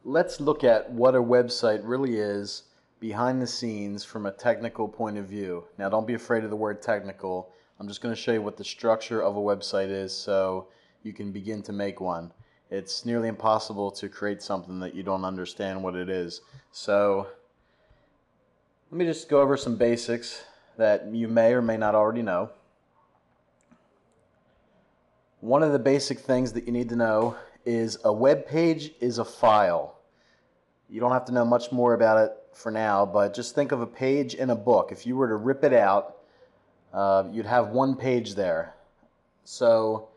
Let's look at what a website really is behind the scenes from a technical point of view. Now, don't be afraid of the word technical. I'm just going to show you what the structure of a website is so you can begin to make one. It's nearly impossible to create something that you don't understand what it is. So let me just go over some basics that you may or may not already know. One of the basic things that you need to know is a web page is a file. You don't have to know much more about it for now, but just think of a page in a book. If you were to rip it out, you'd have one page there. So,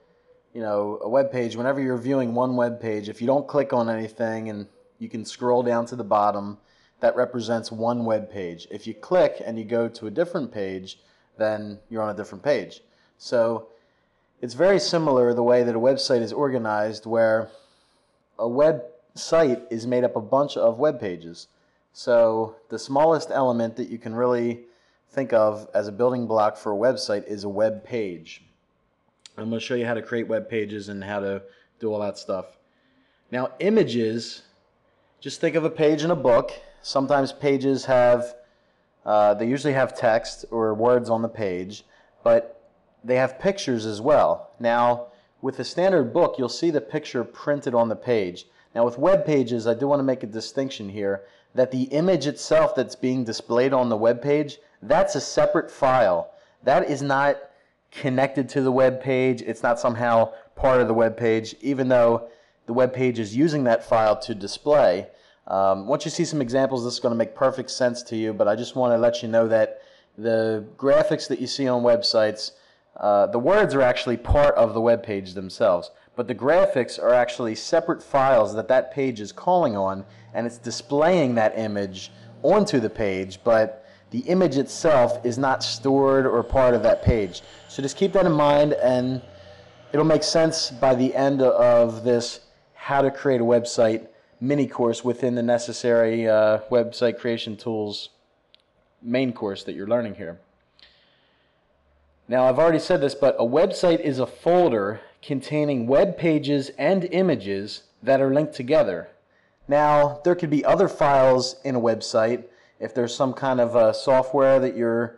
a web page, whenever you're viewing one web page, if you don't click on anything and you can scroll down to the bottom, that represents one web page. If you click and you go to a different page, then you're on a different page. So it's very similar the way that a website is organized, where a website is made up of a bunch of web pages. So the smallest element that you can really think of as a building block for a website is a web page. I'm going to show you how to create web pages and how to do all that stuff. Now, images, just think of a page in a book. Sometimes pages have, they usually have text or words on the page, but they have pictures as well. Now, with a standard book, you'll see the picture printed on the page. Now, with web pages, I do want to make a distinction here that the image itself that's being displayed on the web page, that's a separate file. That is not connected to the web page. It's not somehow part of the web page, even though the web page is using that file to display. Once you see some examples, this is going to make perfect sense to you, but I just want to let you know that the graphics that you see on websites, the words are actually part of the web page themselves, but the graphics are actually separate files that page is calling on, and it's displaying that image onto the page, but the image itself is not stored or part of that page. So just keep that in mind, and it'll make sense by the end of this how to create a website mini course within the necessary website creation tools main course that you're learning here. Now, I've already said this, but a website is a folder containing web pages and images that are linked together. Now, there could be other files in a website. If there's some kind of software that you're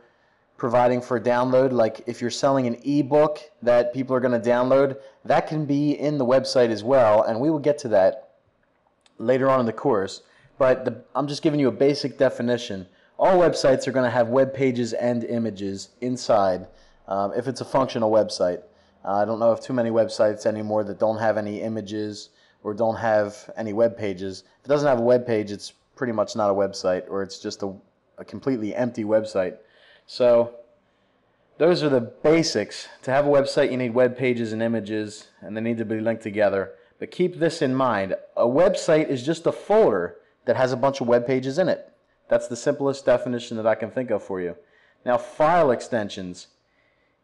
providing for download, like if you're selling an ebook that people are going to download, that can be in the website as well, and we will get to that later on in the course. But I'm just giving you a basic definition. All websites are going to have web pages and images inside if it's a functional website. I don't know of too many websites anymore that don't have any images or don't have any web pages. If it doesn't have a web page, it's pretty much not a website, or it's just a completely empty website. So those are the basics. To have a website, you need web pages and images, and they need to be linked together. But keep this in mind. A website is just a folder that has a bunch of web pages in it. That's the simplest definition that I can think of for you. Now, file extensions.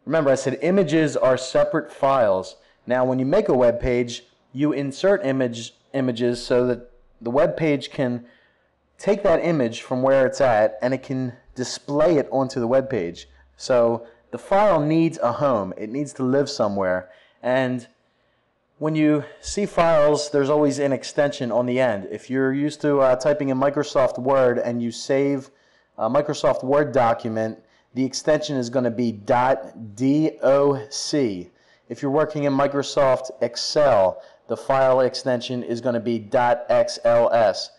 Remember, I said images are separate files. Now, when you make a web page, you insert images so that the web page can take that image from where it's at and it can display it onto the web page. So the file needs a home. It needs to live somewhere. And when you see files, there's always an extension on the end. If you're used to typing in Microsoft Word and you save a Microsoft Word document, the extension is going to be .doc. If you're working in Microsoft Excel, the file extension is going to be .xls.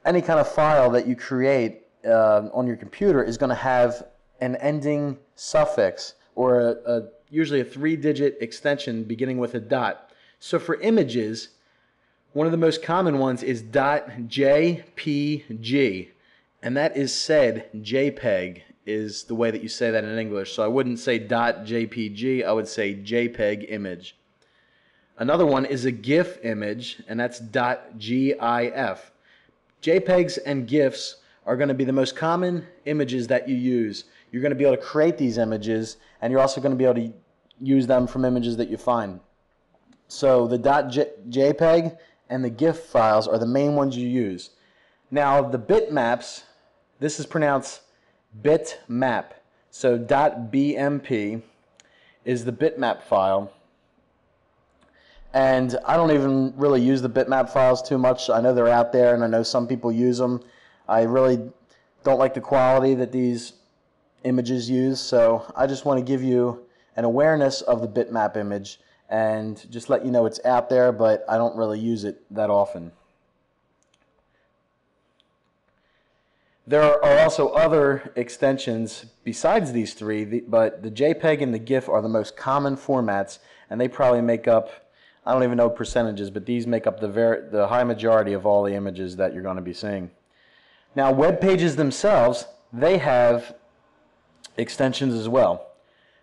Any kind of file that you create on your computer is going to have an ending suffix or usually a 3-digit extension beginning with a dot. So for images, one of the most common ones is .jpg, and that is said JPEG is the way that you say that in English. So I wouldn't say .jpg, I would say JPEG image. Another one is a GIF image, and that's .gif. JPEGs and GIFs are going to be the most common images that you use. You're going to be able to create these images, and you're also going to be able to use them from images that you find. So the .jpeg and the GIF files are the main ones you use. Now, the bitmaps, this is pronounced bitmap. So .bmp is the bitmap file. And I don't even really use the bitmap files too much. I know they're out there, and I know some people use them. I really don't like the quality that these images use, so I just want to give you an awareness of the bitmap image and just let you know it's out there, but I don't really use it that often. There are also other extensions besides these three, but the JPEG and the GIF are the most common formats, and they probably make up, I don't even know percentages, but these make up the high majority of all the images that you're going to be seeing. Now, web pages themselves, they have extensions as well.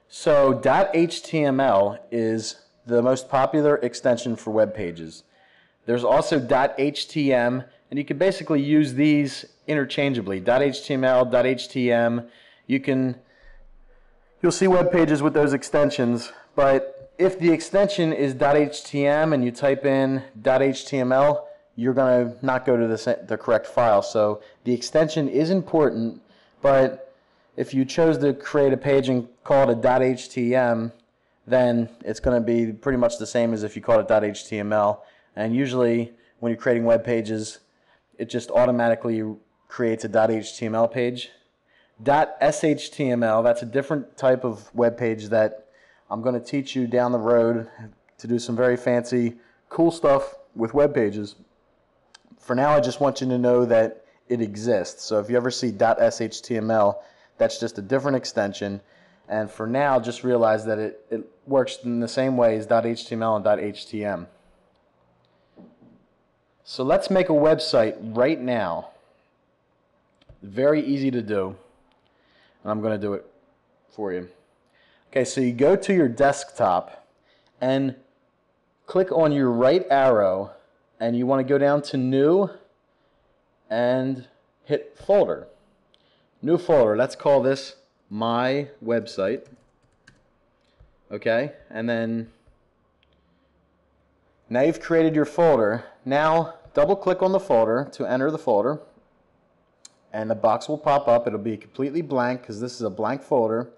So .html is the most popular extension for web pages. There's also .htm, and you can basically use these interchangeably. .html, .htm. You'll see web pages with those extensions, but if the extension is .htm and you type in .html, you're going to not go to the correct file. So the extension is important, but if you chose to create a page and call it a .htm, then it's going to be pretty much the same as if you called it .html. And usually when you're creating web pages, it just automatically creates a .html page. .shtml, that's a different type of web page that I'm going to teach you down the road to do some very fancy, cool stuff with web pages. For now, I just want you to know that it exists. So if you ever see .shtml, that's just a different extension. And for now, just realize that it works in the same way as .html and .htm. So let's make a website right now. Very easy to do. And I'm going to do it for you. Okay, so you go to your desktop and click on your right arrow, and you want to go down to New and hit Folder. New folder. Let's call this My Website. Okay, and then now you've created your folder. Now double click on the folder to enter the folder, and the box will pop up. It'll be completely blank because this is a blank folder,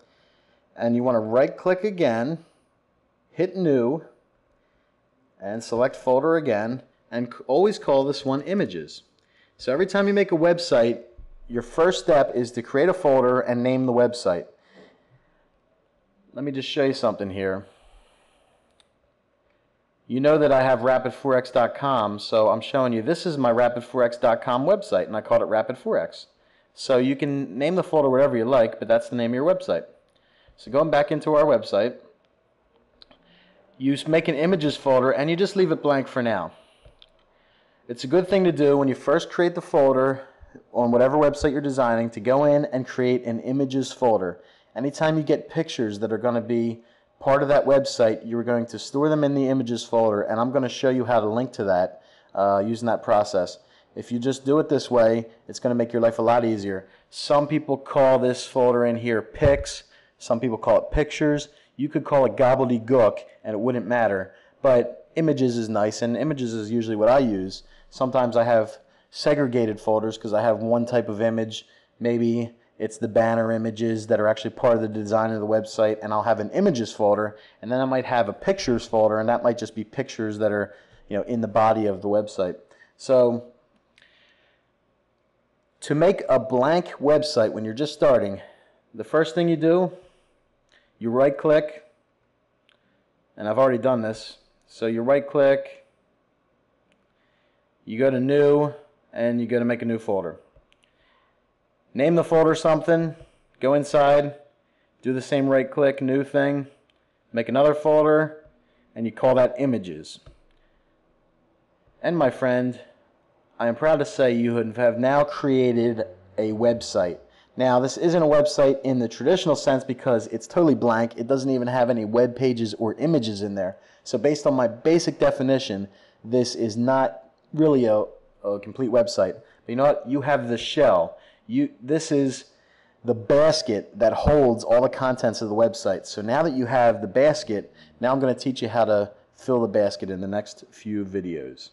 and you want to right click again, hit New, and select Folder again, and always call this one Images. So every time you make a website, your first step is to create a folder and name the website. Let me just show you something here. You know that I have rapid4x.com, so I'm showing you this is my rapid4x.com website, and I called it Rapid4x. So you can name the folder whatever you like, but that's the name of your website. So going back into our website, you make an images folder and you just leave it blank for now. It's a good thing to do when you first create the folder on whatever website you're designing to go in and create an images folder. Anytime you get pictures that are going to be part of that website, you're going to store them in the images folder, and I'm going to show you how to link to that using that process. If you just do it this way, it's going to make your life a lot easier. Some people call this folder in here pics, some people call it pictures. You could call it gobbledygook and it wouldn't matter, but images is nice, and images is usually what I use. Sometimes I have segregated folders because I have one type of image. Maybe it's the banner images that are actually part of the design of the website, and I'll have an images folder, and then I might have a pictures folder, and that might just be pictures that are, in the body of the website. So to make a blank website when you're just starting, the first thing you do, you right click, and I've already done this. So you right click, you go to New, and you go to make a new folder. Name the folder something, go inside, do the same right click, new thing, make another folder, and you call that Images. And my friend, I am proud to say you have now created a website. Now, this isn't a website in the traditional sense because it's totally blank. It doesn't even have any web pages or images in there. So based on my basic definition, this is not really a complete website. But you know what? You have the shell. This is the basket that holds all the contents of the website. So now that you have the basket, now I'm going to teach you how to fill the basket in the next few videos.